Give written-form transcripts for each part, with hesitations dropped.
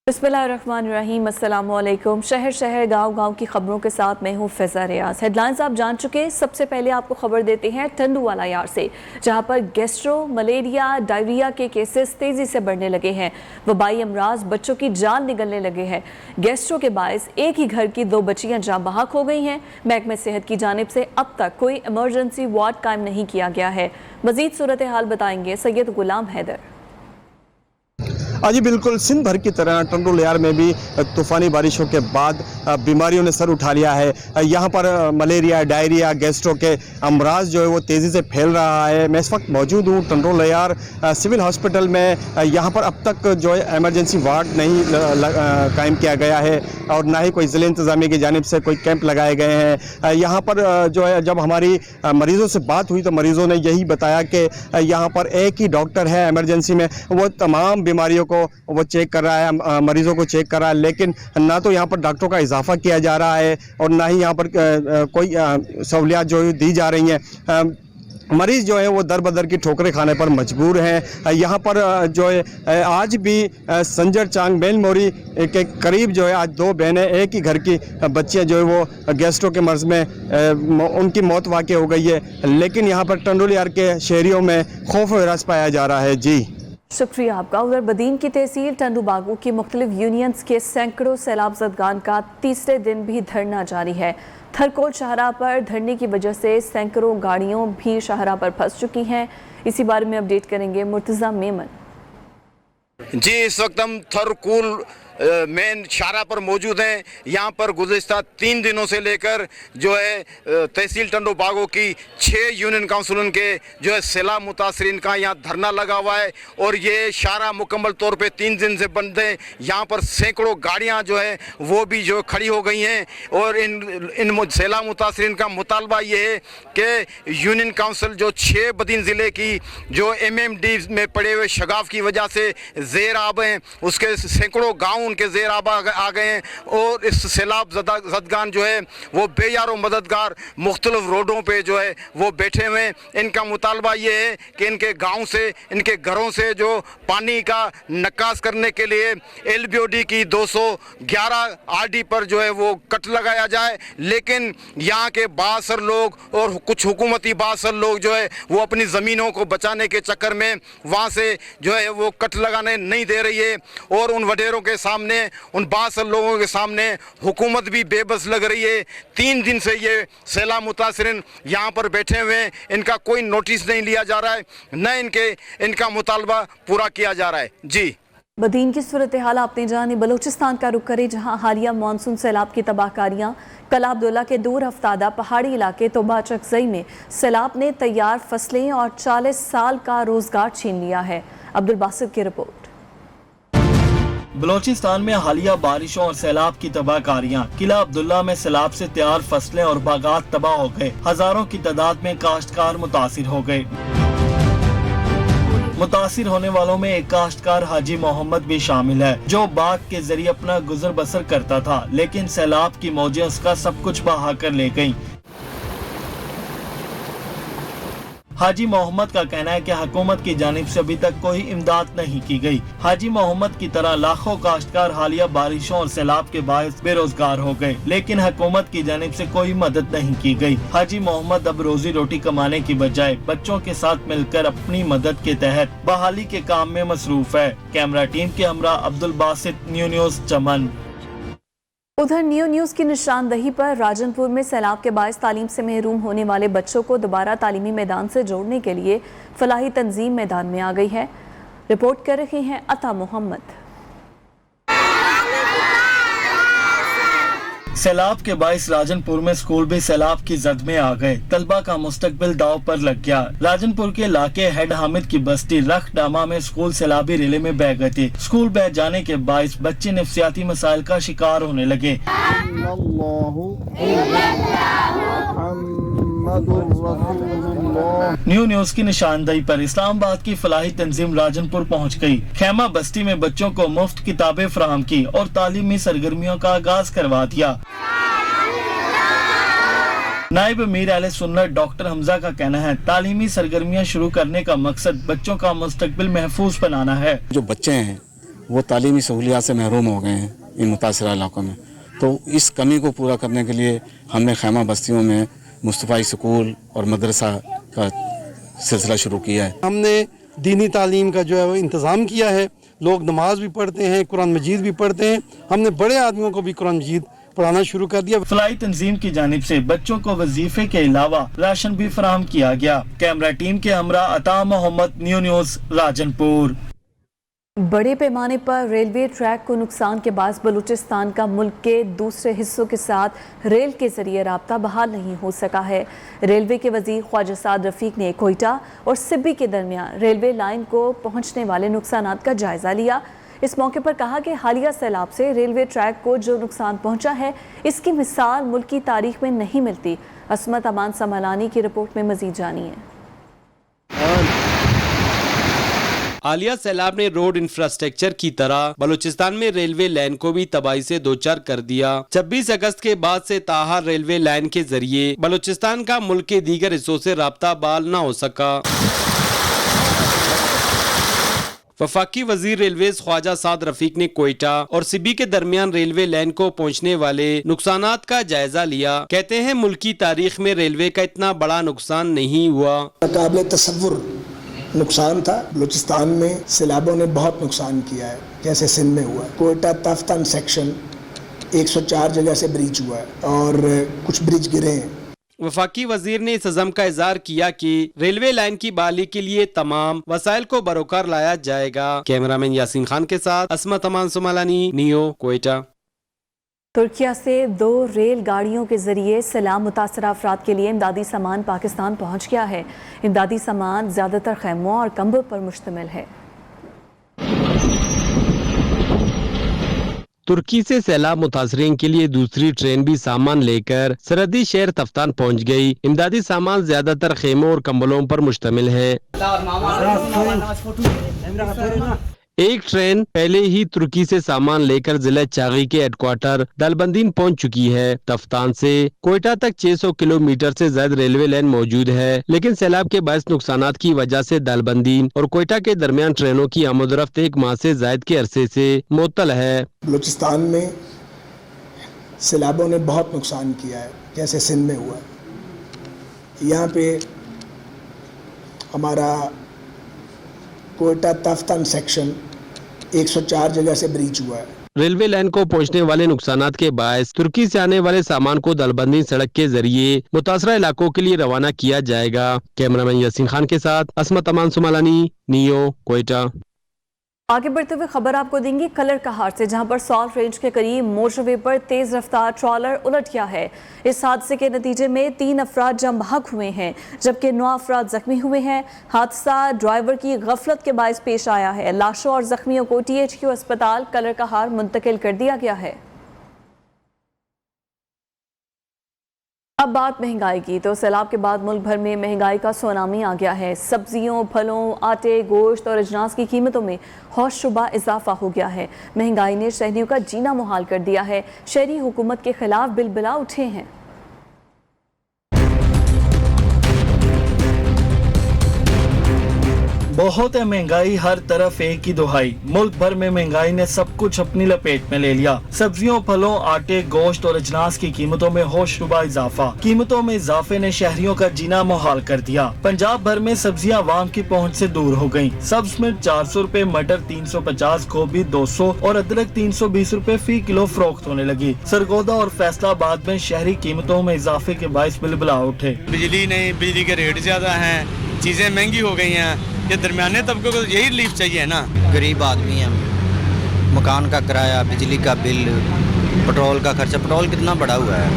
बिस्मिल्लाहिर्रहमानिर्रहीम, अस्सलाम वालेकुम। शहर शहर गांव गांव की खबरों के साथ मैं हूं फ़िज़ा रियाज। हेडलाइंस आप जान चुके। सबसे पहले आपको खबर देते हैं टंडूवाला यार से, जहां पर गैस्ट्रो, मलेरिया, डायरिया के केसेस तेज़ी से बढ़ने लगे हैं। वबाई अमराज बच्चों की जान निगलने लगे हैं। गैस्ट्रो के बायस एक ही घर की 2 बच्चियां जाँ बहक हो गई हैं। महकमे सेहत की जानिब से अब तक कोई इमरजेंसी वार्ड कायम नहीं किया गया है। मज़ीद सूरत हाल बताएंगे सैयद गुलाम हैदर। जी बिल्कुल, सिंध भर की तरह टंडू लियार में भी तूफ़ानी बारिशों के बाद बीमारियों ने सर उठा लिया है। यहाँ पर मलेरिया, डायरिया, गैस्ट्रो के अमराज जो है वो तेज़ी से फैल रहा है। मैं इस वक्त मौजूद हूँ टंडू लियार सिविल हॉस्पिटल में। यहाँ पर अब तक जो है एमरजेंसी वार्ड नहीं कायम किया गया है और ना ही कोई ज़िला इंतज़ामिया की जानिब से कोई कैंप लगाए गए हैं। यहाँ पर जो है जब हमारी मरीज़ों से बात हुई तो मरीज़ों ने यही बताया कि यहाँ पर एक ही डॉक्टर है एमरजेंसी में, वो तमाम बीमारियों को वो चेक कर रहा है, मरीजों को चेक कर रहा है, लेकिन ना तो यहाँ पर डॉक्टरों का इजाफा किया जा रहा है और ना ही यहाँ पर कोई सहूलियात जो दी जा रही हैं। मरीज़ जो है वो दर बदर की ठोकरें खाने पर मजबूर हैं। यहाँ पर जो है आज भी संजर चांग बेल मोरी के करीब जो है आज 2 बहनें एक ही घर की बच्चियाँ जो है वो गैस्ट्रो के मर्ज़ में उनकी मौत वाक़ हो गई है। लेकिन यहाँ पर टंडू लियार के शहरियों में खौफ व हिरास पाया जा रहा है। जी शुक्रिया आपका। उधर बदीन की तहसील टंडू बागों की मुख्तलिफ यूनियंस के सैकड़ों सैलाब ज़दगान का तीसरे दिन भी धरना जारी है। थरकोट शाहराह पर धरने की वजह से सैकड़ों गाड़ियों भी शाहराह पर फंस चुकी हैं। इसी बारे में अपडेट करेंगे मुर्तज़ा मेमन। जी इस वक्त हम थरकूल मेन शाहराह पर मौजूद हैं। यहाँ पर गुज़िश्ता 3 दिनों से लेकर जो है तहसील टंडू बागों की 6 यूनियन काउंसिलों के जो है सैलाब मुतासरीन का यहाँ धरना लगा हुआ है और ये शाहराह मुकम्मल तौर पे 3 दिन से बंद है। यहाँ पर सैकड़ों गाड़ियाँ जो है वो भी जो खड़ी हो गई हैं और इन सैलाब मुतासरीन का मुतालबा ये है कि यूनियन काउंसिल जो 6 बदीन ज़िले की जो MMD में पड़े हुए शगाफ की वजह से ज़ेर आब हैं, उसके सैकड़ों गाँव उनके ज़ेर आब आ गए हैं और इस सैलाब ज़दगान जो है वो बेयारो मददगार मुख्तलिफ रोडों पे जो है वो बैठे हुए हैं। इनका मुतालबा ये है कि इनके गांव से, इनके घरों से जो पानी का निकास करने के लिए LBOD की 211 RD पर जो है वो कट लगाया जाए, लेकिन यहाँ के बासर लोग और कुछ हुकूमती बासर लोग जो है वो अपनी ज़मीनों को बचाने के चक्कर में वहाँ से जो है वो कट लगाने नहीं दे रही है और उन वडेरों के सामने, उन बासर लोगों के सामने हुकूमत भी बेबस लग रही है। 3 दिन से ये सैलाब मुतासरीन यहाँ पर बैठे हुए हैं, इनका कोई नोटिस नहीं लिया जा रहा है, न इनका मुतालबा पूरा किया जा रहा है। जी बदीन की सूरत हाल आपने जानी। बलूचिस्तान का रुख करे, जहाँ हालिया मानसून सैलाब की तबाहकारियाँ। कला अब्दुल्ला के दूर अफ्तादा पहाड़ी इलाके तोबा चकजई में सैलाब ने तैयार फसलें और 40 साल का रोजगार छीन लिया है। अब्दुल बासित की रिपोर्ट। बलोचिस्तान में हालिया बारिशों और सैलाब की तबाहकारियां। किला अब्दुल्ला में सैलाब से तैयार फसलें और बागात तबाह हो गए। हजारों की तादाद में काश्तकार मुतासिर हो गए। मुतासिर होने वालों में एक काश्तकार हाजी मोहम्मद भी शामिल है, जो बाग के जरिए अपना गुजर बसर करता था, लेकिन सैलाब की मौजें उसका सब कुछ बहा कर ले गयी। हाजी मोहम्मद का कहना है कि हुकूमत की जानिब से अभी तक कोई इमदाद नहीं की गई। हाजी मोहम्मद की तरह लाखों काश्तकार हालिया बारिशों और सैलाब के बायस बेरोजगार हो गए, लेकिन हुकूमत की जानिब से कोई मदद नहीं की गई। हाजी मोहम्मद अब रोजी रोटी कमाने की बजाय बच्चों के साथ मिलकर अपनी मदद के तहत बहाली के काम में मसरूफ है। कैमरा टीम के हमरा अब्दुल बासित, न्यू न्यूज़ चमन। उधर न्यू न्यूज़ की निशानदही पर राजनपुर में सैलाब के बायस तालीम से महरूम होने वाले बच्चों को दोबारा तालीमी मैदान से जोड़ने के लिए फलाही तंजीम मैदान में आ गई है। रिपोर्ट कर रहे हैं अता मोहम्मद। सैलाब के बायस राजनपुर में स्कूल भी सैलाब की जद में आ गए। तलबा का मुस्तकबिल दाव पर लग गया। राजनपुर के इलाके हेड हामिद की बस्ती रख डामा में स्कूल सैलाबी रेले में बह गए थे। स्कूल बह जाने के बायस बच्चे नफ्सियाती मसाइल का शिकार होने लगे। न्यू न्यूज़ की निशानदही पर इस्लामाबाद की फलाही तंजीम राजनपुर पहुंच गई। खेमा बस्ती में बच्चों को मुफ्त किताबें फराहम की और तालीमी सरगर्मियों का आगाज करवा दिया। नायब अमीर अहले सुन्नत डॉक्टर हमजा का कहना है, तालीमी सरगर्मियां शुरू करने का मकसद बच्चों का मुस्तकबिल महफूज बनाना है। जो बच्चे हैं वो तालीमी सहूलियात से महरूम हो गए हैं इन मुतासरा इलाकों में। तो इस कमी को पूरा करने के लिए हमने खैमा बस्तियों में मुस्तफ़ाई स्कूल और मदरसा का सिलसिला शुरू किया है। हमने दीनी तालीम का जो है वो इंतज़ाम किया है, लोग नमाज भी पढ़ते हैं, कुरान मजीद भी पढ़ते हैं। हमने बड़े आदमियों को भी कुरान मजीद पढ़ाना शुरू कर दिया। फलाई तंजीम की जानिब से बच्चों को वजीफे के अलावा राशन भी फराहम किया गया। कैमरा टीम के हमरा अता मोहम्मद, न्यूज़ राजनपुर। बड़े पैमाने पर रेलवे ट्रैक को नुकसान के बाद बलूचिस्तान का मुल्क के दूसरे हिस्सों के साथ रेल के जरिए राब्ता बहाल नहीं हो सका है। रेलवे के वजीर ख्वाजा साद रफीक ने कोयटा और सिब्बी के दरमियान रेलवे लाइन को पहुंचने वाले नुकसानात का जायजा लिया। इस मौके पर कहा कि हालिया सैलाब से रेलवे ट्रैक को जो नुकसान पहुंचा है, इसकी मिसाल मुल्क की तारीख में नहीं मिलती। असमत अमान समलानी की रिपोर्ट में मजीद जानिए। हालिया सैलाब ने रोड इंफ्रास्ट्रक्चर की तरह बलूचिस्तान में रेलवे लाइन को भी तबाही से दोचार कर दिया। 26 अगस्त के बाद से ताहा रेलवे लाइन के जरिए बलूचिस्तान का मुल्क के दीगर हिस्सों से राब्ता बहाल न हो सका। वफाकी वजीर रेलवेज ख्वाजा साद रफीक ने कोयटा और सिब्बी के दरमियान रेलवे लाइन को पहुंचने वाले नुकसानात का जायजा लिया। कहते हैं मुल्क की तारीख में रेलवे का इतना बड़ा नुकसान नहीं हुआ। काबिल तसव्वुर नुकसान था। बलूचिस्तान में सैलाबों ने बहुत नुकसान किया है, जैसे सिंध में हुआ। कोयटा तफ्तान सेक्शन 104 जगह से ब्रिज हुआ है और कुछ ब्रिज गिरे हैं। वफाकी वजीर ने इस अज़म का इज़हार किया कि रेलवे लाइन की बहाली के लिए तमाम वसाइल को बरोकार लाया जाएगा। कैमरामैन यासीन खान के साथ असमत अमान सुमालानी, नियो, कोयटा। तुर्किया से 2 रेल गाड़ियों के जरिए सैलाब मुतासरा अफराद के लिए इमदादी सामान पाकिस्तान पहुंच गया है। इमदादी सामान ज़्यादातर खैमों और कंबल पर मुश्तमिल है। तुर्की से सैलाब मुतासरीन के लिए दूसरी ट्रेन भी सामान लेकर सरहदी शहर तफ्तान पहुंच गई। इमदादी सामान ज्यादातर खेमों और कंबलों पर मुश्तमिल है। एक ट्रेन पहले ही तुर्की से सामान लेकर जिला चागी के हेडक्वार्टर दालबंदीन पहुंच चुकी है। तफ्तान से कोयटा तक 600 किलोमीटर से ज्यादा रेलवे लाइन मौजूद है, लेकिन सैलाब के बायस नुकसानात की वजह से दालबंदीन और कोयटा के दरमियान ट्रेनों की आमदोरफ्त 1 माह से ज्यादा के अरसे से मुअत्तल है। बलूचिस्तान में सैलाबों ने बहुत नुकसान किया है, जैसे सिंध में हुआ। यहाँ पे हमारा कोयटा तफ्तान सेक्शन 104 जगह से ब्रिज हुआ है। रेलवे लाइन को पहुंचने वाले नुकसानात के बायस तुर्की से आने वाले सामान को दलबंदी सड़क के जरिए मुतासरा इलाकों के लिए रवाना किया जाएगा। कैमरामैन यासीन खान के साथ असमत अमान सुमालानी, नियो, कोयटा। आगे बढ़ते हुए खबर आपको देंगे कलर कहार से, जहां पर सॉल्ट रेंज के करीब मोटरवे पर तेज रफ्तार ट्रॉलर उलट गया है। इस हादसे के नतीजे में 3 अफराद जम बहक हुए हैं, जबकि 9 अफराद जख्मी हुए हैं। हादसा ड्राइवर की गफलत के बायस पेश आया है। लाशों और जख्मियों को THQ अस्पताल कलर कहार मुंतकिल कर दिया गया है। अब बात महंगाई की, तो सैलाब के बाद मुल्क भर में महंगाई का सुनामी आ गया है। सब्जियों, फलों, आटे, गोश्त और अजनास की कीमतों में हौशरुबा इजाफा हो गया है। महंगाई ने शहरियों का जीना मुहाल कर दिया है। शहरी हुकूमत के खिलाफ बिलबिला उठे हैं। बहुत है महंगाई, हर तरफ एक ही दुहाई। मुल्क भर में महंगाई ने सब कुछ अपनी लपेट में ले लिया। सब्जियों, फलों, आटे, गोश्त और अजनास की कीमतों में होशरुबा इजाफा। कीमतों में इजाफे ने शहरियों का जीना मुहाल कर दिया। पंजाब भर में सब्जियां आवाम की पहुंच से दूर हो गयी। सब्ज मिर्च 400 रुपए, मटर 350, गोभी 200 और अदरक 320 रुपए फी किलो फरोख्त होने लगी। सरगोदा और फैसलाबाद में शहरी कीमतों में इजाफे के बायस बिलबिला उठे। बिजली नहीं, बिजली के रेट ज्यादा हैं, चीजें महंगी हो गई हैं। ये दरमियाने तबके को यही रिलीफ चाहिए ना। गरीब आदमी है, मकान का किराया, बिजली का बिल, पेट्रोल का खर्चा। पेट्रोल कितना बढ़ा हुआ है,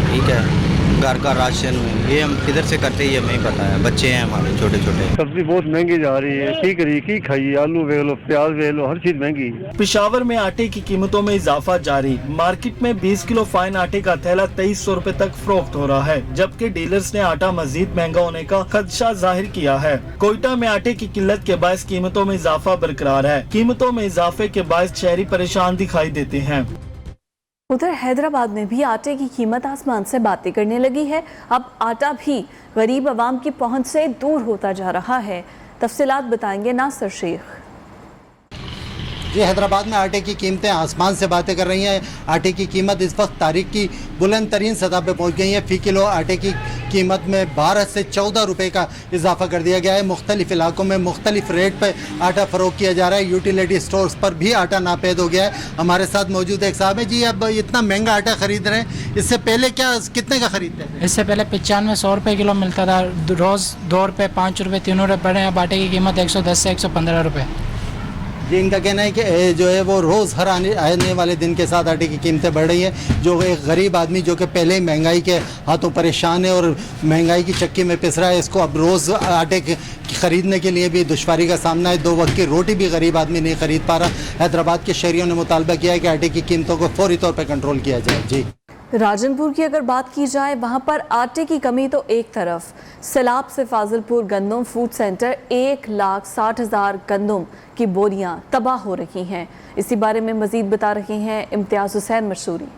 ठीक है, घर का राशन, ये हम किधर से करते ही हमें पता है। बच्चे हैं हमारे छोटे छोटे। सब्जी बहुत महंगी जा रही है, की करिए, की खाइए, आलू वे लो, प्याज वे लो, हर चीज महंगी। पेशावर में आटे की कीमतों में इजाफा जारी। मार्केट में 20 किलो फाइन आटे का थैला 2300 रुपए तक फरोख्त हो रहा है, जबकि डीलर्स ने आटा मजीद महंगा होने का खदशा जाहिर किया है। कोयटा में आटे की किल्लत के बायस कीमतों में इजाफा बरकरार है। कीमतों में इजाफे के बायस शहरी परेशान दिखाई देते हैं। उधर हैदराबाद में भी आटे की कीमत आसमान से बातें करने लगी है। अब आटा भी गरीब आवाम की पहुंच से दूर होता जा रहा है। तफसीलात बताएंगे नासिर शेख। जी हैदराबाद में आटे की कीमतें आसमान से बातें कर रही हैं। आटे की कीमत इस वक्त तारीख की बुलंद तरीन सतह पर पहुँच गई है। फ़ी किलो आटे की कीमत में 12 से 14 रुपए का इजाफा कर दिया गया है। मुख्तलिफ इलाकों में मुख्तलिफ रेट पर आटा फ़रोख्त किया जा रहा है। यूटिलिटी स्टोर्स पर भी आटा नापेद हो गया है। हमारे साथ मौजूद एक साहब है। जी अब इतना महंगा आटा ख़रीद रहे हैं, इससे पहले कितने का ख़रीदते थे? इससे पहले 95-100 रुपये किलो मिलता था। रोज़ 2 रुपये 5 रुपये 3 रुपये बढ़े। अब आटे की कीमत 110 से 115 रुपये। जी इनका कहना है कि जो है वो रोज़ हर आने वाले दिन के साथ आटे की कीमतें बढ़ रही हैं। जो एक गरीब आदमी जो कि पहले ही महंगाई के हाथों परेशान है और महंगाई की चक्की में पिस रहा है, इसको अब रोज़ आटे ख़रीदने के लिए भी दुश्वारी का सामना है। 2 वक्त की रोटी भी गरीब आदमी नहीं ख़रीद पा रहा। हैदराबाद के शहरियों ने मुतालबा किया है कि आटे की कीमतों को फौरी तौर पर कंट्रोल किया जाए। जी राजनपुर की अगर बात की जाए, वहाँ पर आटे की कमी तो एक तरफ, सैलाब से फाजिलपुर गंदम फूड सेंटर 1,60,000 गंदम की बोरियां तबाह हो रही हैं। इसी बारे में मजीद बता रहे हैं इम्तियाज़ हुसैन मशहूरी।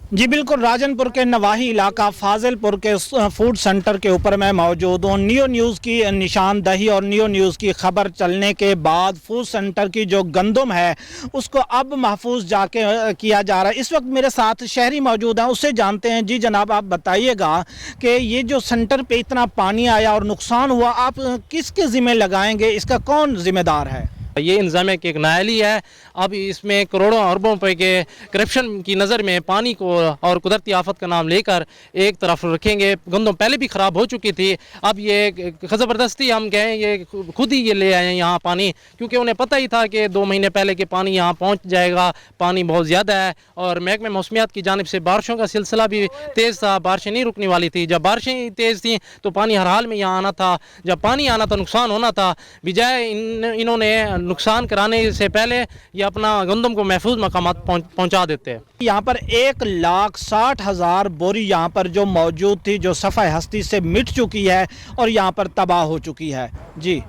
जी बिल्कुल, राजनपुर के नवाही इलाका फाजिलपुर के फूड सेंटर के ऊपर मैं मौजूद हूँ। नियो न्यूज़ की निशानदही और नियो न्यूज़ की खबर चलने के बाद फूड सेंटर की जो गंदम है उसको अब महफूज जाके किया जा रहा है। इस वक्त मेरे साथ शहरी मौजूद हैं, उससे जानते हैं। जी जनाब, आप बताइएगा कि ये जो सेंटर पे इतना पानी आया और नुकसान हुआ, आप किसके ज़िम्मे लगाएंगे? इसका कौन ज़िम्मेदार है? ये इंतजामिया की एक नाअहली है। अब इसमें करोड़ों अरबों रुपए के करप्शन की नज़र में पानी को और कुदरती आफत का नाम लेकर एक तरफ रखेंगे। गंदम पहले भी ख़राब हो चुकी थी, अब ये ज़बरदस्ती हम कहें ये खुद ही ये ले आए हैं यहाँ पानी, क्योंकि उन्हें पता ही था कि 2 महीने पहले के पानी यहाँ पहुँच जाएगा। पानी बहुत ज़्यादा है और महकमे मौसमियात की जानिब से बारिशों का सिलसिला भी तेज़ था, बारिशें नहीं रुकने वाली थी। जब बारिशें तेज़ थी तो पानी हर हाल में यहाँ आना था। जब पानी आना था नुकसान होना था। बजाय इन्होंने नुकसान कराने से पहले ये अपना गंदम को महफूज मकामात पहुंचा देते हैं। यहाँ पर 1,60,000 बोरी यहाँ पर जो मौजूद थी, जो सफ़ाए हस्ती से मिट चुकी है और यहाँ पर तबाह हो चुकी है। जी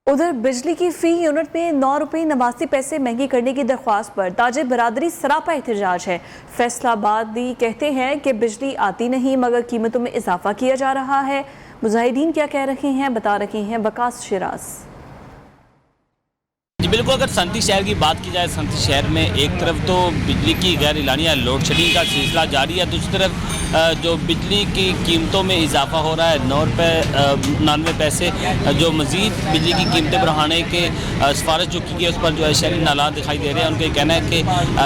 उधर बिजली की फ़ी यूनिट में 9 रुपये 89 पैसे महंगी करने की दरख्वास्त पर ताजे बरादरी सरापा एहतजाज है। फैसलाबादी कहते हैं कि बिजली आती नहीं मगर कीमतों में इजाफा किया जा रहा है। मुजाहिदीन क्या कह रहे हैं, बता रहे हैं वकास शिराज। जी बिल्कुल, अगर संती शहर की बात की जाए, संती शहर में एक तरफ तो बिजली की गैर एलानिया लोड शेडिंग का सिलसिला जारी है, दूसरी तरफ जो बिजली की कीमतों में इजाफा हो रहा है। 9 रुपये 99 पैसे जो मज़ीद बिजली की कीमतें बढ़ाने के सिफारिश जो की गई उस पर जो है शहरी नालात दिखाई दे रहे हैं। उनका कहना है कि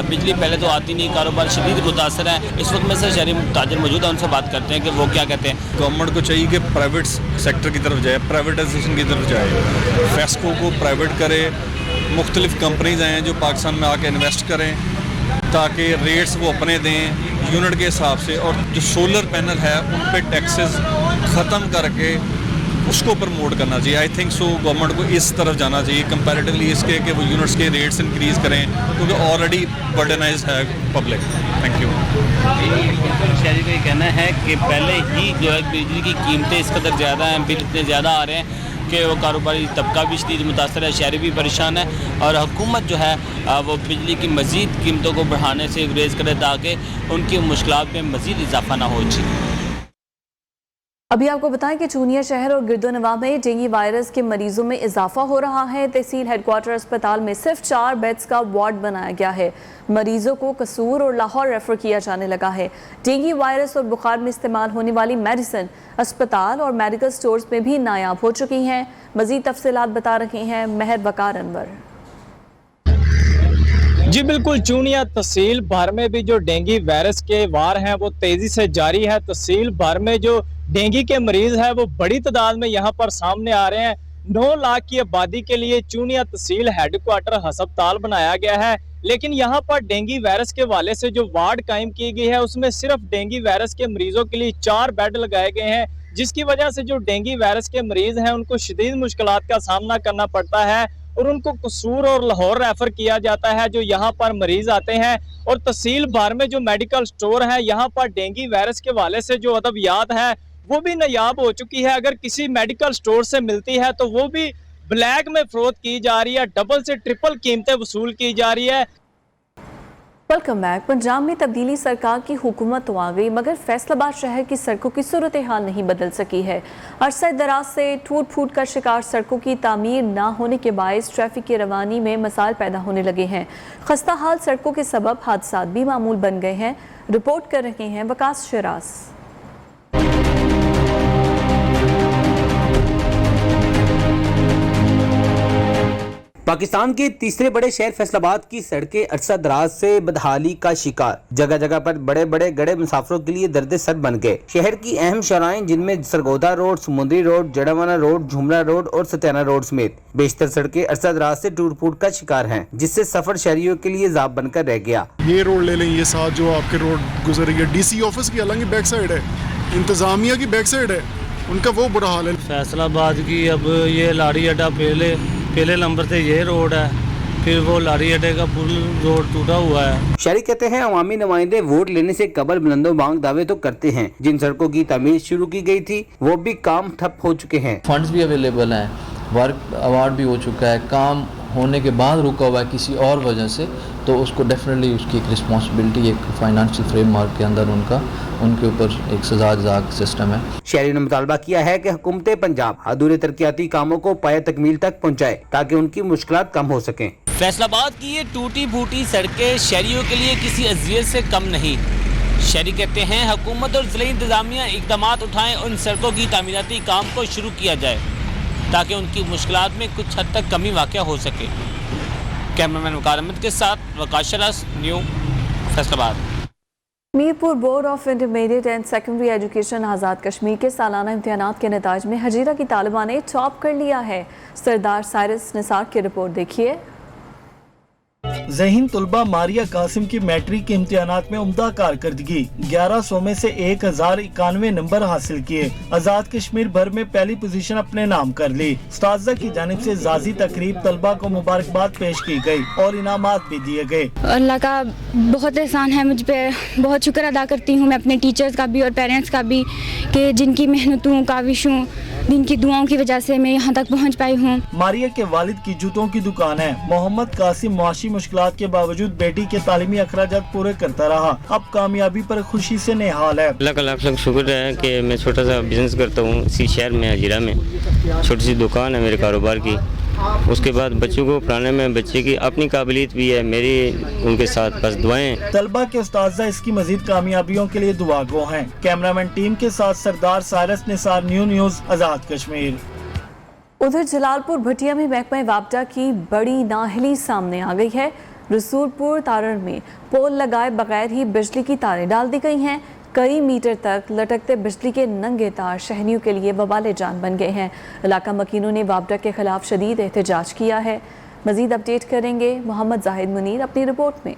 बिजली पहले तो आती नहीं, कारोबार शदीद मुतासर है। इस वक्त में से शहरी ताजर मौजूद हैं, उनसे बात करते हैं कि वो क्या कहते हैं। गवर्नमेंट को चाहिए कि प्राइवेट सेक्टर की तरफ जाए, प्राइवेटाइजेशन की तरफ जाए, फेस्को को प्राइवेट करे, मुख्तलिफ कंपनीज हैं जो पाकिस्तान में आके इन्वेस्ट करें ताकि रेट्स वो अपने दें यूनिट के हिसाब से, और जो सोलर पैनल है उन पे टैक्सेस ख़त्म करके उसको प्रमोट करना चाहिए। आई थिंक सो गवर्नमेंट को इस तरफ जाना चाहिए कंपैरेटिवली इसके कि वो यूनिट्स के रेट्स इंक्रीज़ करें, क्योंकि ऑलरेडी बर्डनाइज है पब्लिक। Thank you. शहरी का ये कहना है कि पहले ही जो है बिजली की कीमतें इस कदर ज़्यादा हैं, बिल इतने ज़्यादा आ रहे हैं कि वो कारोबारी तबका भी शदीद मुतासर है, शहरी भी परेशान है, और हुकूमत जो है वो बिजली की मज़ीद कीमतों को बढ़ाने से गुरेज करे ताकि उनकी मुश्किलात में मज़ीद इजाफा ना हो। अभी आपको बताएं कि चूनिया शहर और गिरदोनवा में डेंगू वायरस के मरीजों में इजाफा हो रहा है। तहसील हेडक्वार्टर अस्पताल में सिर्फ 4 बेड्स का वार्ड बनाया गया है। मरीजों को कसूर और लाहौर रेफर किया जाने लगा है। डेंगू वायरस और बुखार में इस्तेमाल होने वाली मेडिसिन अस्पताल और मेडिकल स्टोर्स में भी नायाब हो चुकी हैं। मजीद तफसीलात बता रहे हैं महर वकार अनवर। जी बिल्कुल, चूनिया तहसील भर में भी जो डेंगू वायरस के वार हैं वो तेजी से जारी है। तहसील भर में जो डेंगू के मरीज है वो बड़ी तादाद में यहाँ पर सामने आ रहे हैं। 9 लाख की आबादी के लिए चूनिया तहसील हेडक्वार्टर अस्पताल बनाया गया है, लेकिन यहाँ पर डेंगू वायरस के वाले से जो वार्ड कायम की गई है उसमें सिर्फ डेंगू वायरस के मरीजों के लिए 4 बेड लगाए गए हैं, जिसकी वजह से जो डेंगू वायरस के मरीज हैं उनको शदीद मुश्किलात का सामना करना पड़ता है और उनको कसूर और लाहौर रेफर किया जाता है जो यहाँ पर मरीज आते हैं। और तहसील भर में जो मेडिकल स्टोर है यहाँ पर डेंगू वायरस के वाले से जो अद्वियात है वो भी नायाब हो चुकी है। अगर किसी मेडिकल स्टोर से मिलती है तो वो भी ब्लैक में फरोख्त की जा रही है, डबल से ट्रिपल कीमतें वसूल की जा रही है। Welcome back. पंजाब में तब्दीली सरकार की हुकूमत तो आ गई, मगर फैसलाबाद शहर की सड़कों की सूरत हाल नहीं बदल सकी है। अरसा दराज से टूट फूट का शिकार सड़कों की तामीर ना होने के बायस ट्रैफिक की रवानी में मसाइल पैदा होने लगे हैं। खस्ता हाल सड़कों के सबब हादसात भी मामूल बन गए हैं। रिपोर्ट कर रहे हैं वकास शिराज। पाकिस्तान के तीसरे बड़े शहर फैसलाबाद की सड़कें अरसा दराज से बदहाली का शिकार, जगह जगह पर बड़े बड़े गड्ढे मुसाफिरों के लिए दर्द सर बन गए। शहर की अहम शराएं जिनमें सरगोदा रोड, समुद्री रोड, जड़ावाना रोड, झुमरा रोड और सत्याना रोड समेत बेशतर सड़कें अरसा दराज से टूट फूट का शिकार हैं, जिससे सफर शहरियों के लिए जाब बनकर रह गया। ये रोड ले लें, ये साथ जो आपके रोड गुजर रही है, DC ऑफिस की हालांकि बैक साइड है, इंतजामिया की बैक साइड है, उनका वो बुरा हाल है। फैसलाबाद की अब ये लाड़ी अड्डा पहले नंबर से ये रोड है, फिर वो लाड़ी अड्डे का पुल रोड टूटा हुआ है। शहरी कहते हैं अवामी नुमाइंदे वोट लेने से कबल बुलंदो बांग दावे तो करते हैं। जिन सड़कों की तमीर शुरू की गई थी वो भी काम ठप हो चुके हैं। फंड्स भी अवेलेबल हैं, वर्क अवार्ड भी हो चुका है, काम होने के बाद रुका हुआ है किसी और वजह से, तो उसको डेफिनेटली उसकी एक रिस्पॉन्सिबिलिटी, एक फाइनेंशियल फ्रेमवर्क के अंदर उनके ऊपर एक सजा सिस्टम है। शहरी ने मुतालबा किया है कि हुकूमत पंजाब अधूरे तरक्याती कामों को पाया तकमील तक पहुँचाए ताकि उनकी मुश्किलात कम हो सकें। फैसलाबाद की ये टूटी फूटी सड़कें शहरियों के लिए किसी अजियत से कम नहीं। शहरी कहते हैं हुकूमत और ज़िला इंतजामिया इक़दामात उठाएं और इन सड़कों की तामीराती काम को शुरू किया जाए ताकि उनकी मुश्किलात में कुछ हद तक कमी वाक़या हो सके। कैमरामैन वकार अहमद के साथ Waqas Shiraz, news Faisalabad. Mirpur board of intermediate and secondary education Azad Kashmir के सालाना इम्तिहानात के नताज में हजीरा की तालिबा ने टॉप कर लिया है। सरदार साइरस निसार की रिपोर्ट देखिए। ज़हीन तुलबा मारिया कासिम की मैट्रिक के इम्तिहानात में उम्दा कारकर्दगी, 1100 में से 1091 नंबर हासिल किए। आज़ाद कश्मीर भर में पहली पोजीशन अपने नाम कर ली। उस्ताज़ा की जानिब से जाजी तकरीब तलबा को मुबारकबाद पेश की गई और इनामात भी दिए गए। अल्लाह का बहुत एहसान है मुझ पे, बहुत शुक्र अदा करती हूँ मैं अपने टीचर्स का भी और पेरेंट्स का भी, कि जिनकी मेहनतों काविशों जिनकी दुआओं की वजह से मैं यहाँ तक पहुँच पाई हूँ। मारिया के वालिद की जूतों की दुकान है। मोहम्मद कासिम मुआशी मुश्किलात के बावजूद बेटी के तालीमी अखराजात पूरे करता रहा। अब कामयाबी पर खुशी से नेहाल है। अल्लाह का लाख लाख शुक्र है कि मैं छोटा सा बिजनेस करता हूँ इसी शहर में, हजीरा में छोटी सी दुकान है मेरे कारोबार की। उसके बाद बच्चों को पढ़ाने में बच्चे की अपनी काबिलियत भी है, मेरी उनके साथ बस दुआएं। तलबा के उस्ताज़ा इसकी मजीद कामयाबियों के लिए दुआ गो हैं। कैमरामैन टीम के साथ सरदार Cyrus Nisar, new news Azad Kashmir. उधर जलालपुर भटिया में महकमा वापडा की बड़ी नाअहली सामने आ गई है। रसूलपुर तारण में पोल लगाए बगैर ही बिजली की तारें डाल दी गई हैं। कई मीटर तक लटकते बिजली के नंगे तार शहरियों के लिए वबाले जान बन गए हैं। इलाका मकीनों ने वापडा के खिलाफ शदीद एहतजाज किया है। मजीद अपडेट करेंगे मोहम्मद जाहिद मुनीर अपनी रिपोर्ट में।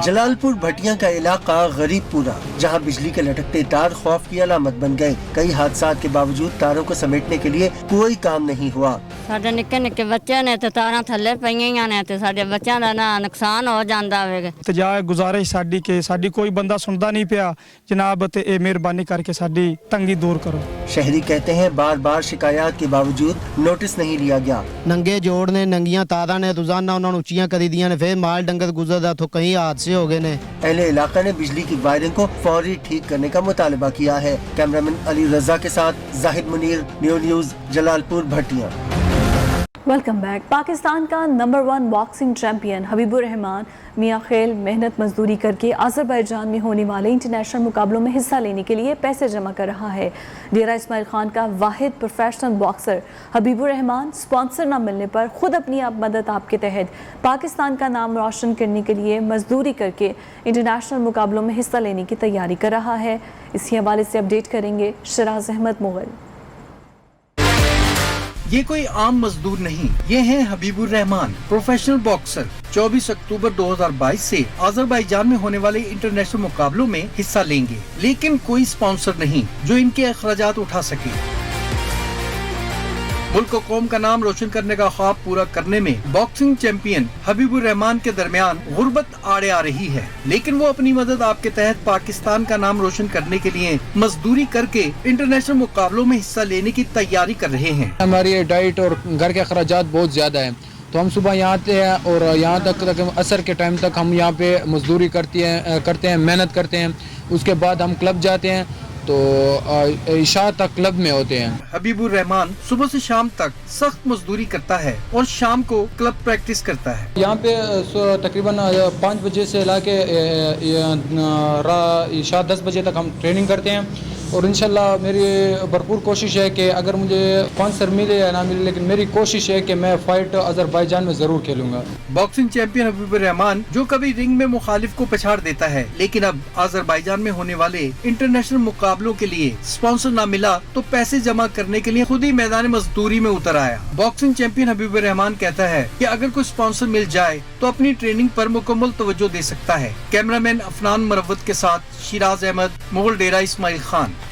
जलालपुर भटिया का इलाका गरीब पूरा, जहाँ बिजली के लटकते तार खौफ की अलामत बन गए। कई हादसात के बावजूद तारों को समेटने के लिए कोई काम नहीं हुआ। ਸਾਡੇ ਨਿੱਕੇ ਨਿੱਕੇ ਬੱਚੇ ਨੇ ਤੇ ਤਾਰਾਂ ਥੱਲੇ ਪਈਆਂ ਨੇ ਤੇ ਸਾਡੇ ਬੱਚਿਆਂ ਦਾ ਨਾ ਨੁਕਸਾਨ ਹੋ ਜਾਂਦਾ ਹੋਵੇਗਾ। ਤੇ ਜਾ ਗੁਜ਼ਾਰਿਸ਼ ਸਾਡੀ ਕਿ ਸਾਡੀ ਕੋਈ ਬੰਦਾ ਸੁਣਦਾ ਨਹੀਂ ਪਿਆ जनाब, ਤੇ ਇਹ ਮਿਹਰਬਾਨੀ ਕਰਕੇ ਸਾਡੀ तंगी दूर करो। शहरी कहते हैं बार बार शिकायत के बावजूद नोटिस नहीं लिया गया। नंगे जोड़ ने नंगियां तारा ने रोजाना उन्होंने उच्चियां करी दियां ने, फिर माल डंगर गुजरदा तो कई हादसे हो गए ने। अहले इलाका ने बिजली की वायरिंग को फौरी ठीक करने का मुतालबा किया है। कैमरामैन अली रजा के साथ जाहिद मुनीर, न्यू news Jalalpur Bhattian. Welcome back. Pakistan का number 1 boxing champion Habibur Rahman मियां खेल मेहनत मजदूरी करके आज़रबाईजान में होने वाले इंटरनेशनल मुकाबलों में हिस्सा लेने के लिए पैसे जमा कर रहा है। डेरा इस्माइल खान का वाहिद professional boxer Habibur Rahman sponsor न मिलने पर खुद अपनी मदद आप के तहत पाकिस्तान का नाम रोशन करने के लिए मजदूरी करके इंटरनेशनल मुकाबलों में हिस्सा लेने की तैयारी कर रहा है। इसी हवाले से अपडेट करेंगे शिराज अहमद मुगल। ये कोई आम मजदूर नहीं, ये हैं हबीबुर रहमान, प्रोफेशनल बॉक्सर। 24 अक्टूबर 2022 से आज़रबाईजान में होने वाले इंटरनेशनल मुकाबलों में हिस्सा लेंगे, लेकिन कोई स्पॉन्सर नहीं जो इनके अखराजात उठा सके। मुल्क को कौम का नाम रोशन करने का ख्वाब पूरा करने में बॉक्सिंग चैंपियन हबीबुर रहमान के दरमियान गुर्बत आड़े आ रही है, लेकिन वो अपनी मदद आपके तहत पाकिस्तान का नाम रोशन करने के लिए मजदूरी करके इंटरनेशनल मुकाबलों में हिस्सा लेने की तैयारी कर रहे हैं। हमारी डाइट और घर के अखराजात बहुत ज़्यादा है, तो हम सुबह यहाँ आते हैं और यहाँ तक असर के टाइम तक हम यहाँ पे मजदूरी करते हैं, मेहनत करते हैं। उसके बाद हम क्लब जाते हैं, तो इशा तक क्लब में होते हैं। हबीबुर रहमान सुबह से शाम तक सख्त मजदूरी करता है और शाम को क्लब प्रैक्टिस करता है। यहाँ पे तकरीबन 5 बजे से लाके इशा 10 बजे तक हम ट्रेनिंग करते हैं और इंशाल्लाह मेरी भरपूर कोशिश है कि अगर मुझे स्पॉन्सर मिले या ना मिले, लेकिन मेरी कोशिश है कि मैं फाइट अजरबैजान में जरूर खेलूंगा। बॉक्सिंग चैंपियन हबीबुर रहमान जो कभी रिंग में मुखालिफ को पछाड़ देता है, लेकिन अब अजरबैजान में होने वाले इंटरनेशनल मुकाबलों के लिए स्पॉन्सर ना मिला तो पैसे जमा करने के लिए खुद ही मैदान मजदूरी में उतर आया। बॉक्सिंग चैंपियन हबीबुर रहमान कहता है कि अगर कोई स्पॉन्सर मिल जाए तो अपनी ट्रेनिंग पर मुकम्मल तवज्जो दे सकता है। कैमरामैन अफनान मरवत के साथ शिराज अहमद, मुगल डेरा, इस्माइल खान।